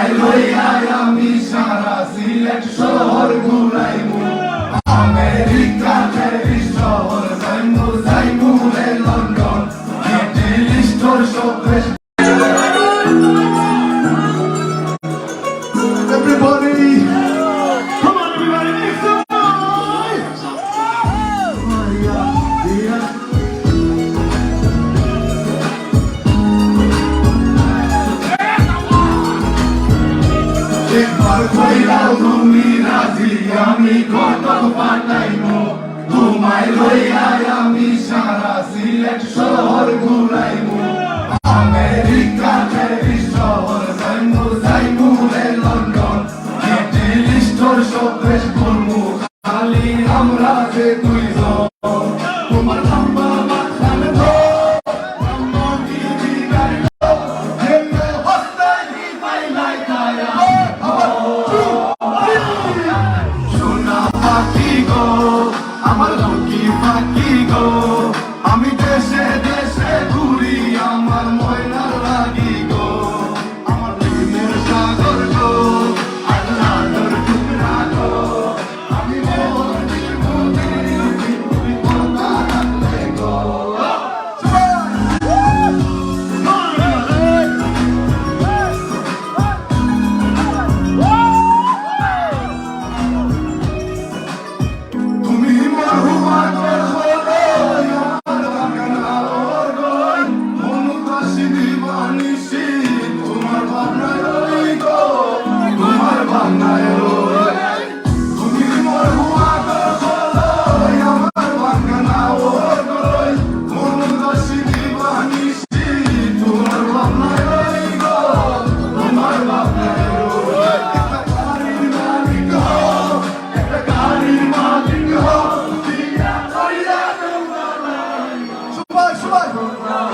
তোমায় লইয়া আমি সারা সিলেট শহর ঘুরাইমু আমেরিকা প্যারিস শহর যাইমু যাইমু রে লন্ডন মিডল ইস্টর সব দেশ Everybody come on everybody make some noise একবার কইরাও তুমি রাজি আমি কত পাঠাইমু তোমায় লইয়া আমি সারা সিলেট শহর ঘুরাইমু আমেরিকা প্যারিস শহর যাইমু যাইমু রে লন্ডন মিডল ইস্টর সব দেশ ঘুরমু খালি আমরা যে দুইজন তোমার লম্বা মাথার আমার লক্ষ্মী ফাঁকি গো আমি দেশে দেশে ঘুরি আমার ময়নার লাগি গো আমার প্রেমের সাগর গো আল্লাহর টুকরা গো আমি মনের মধ্যে তুমি কথা রাখলে গো Vai!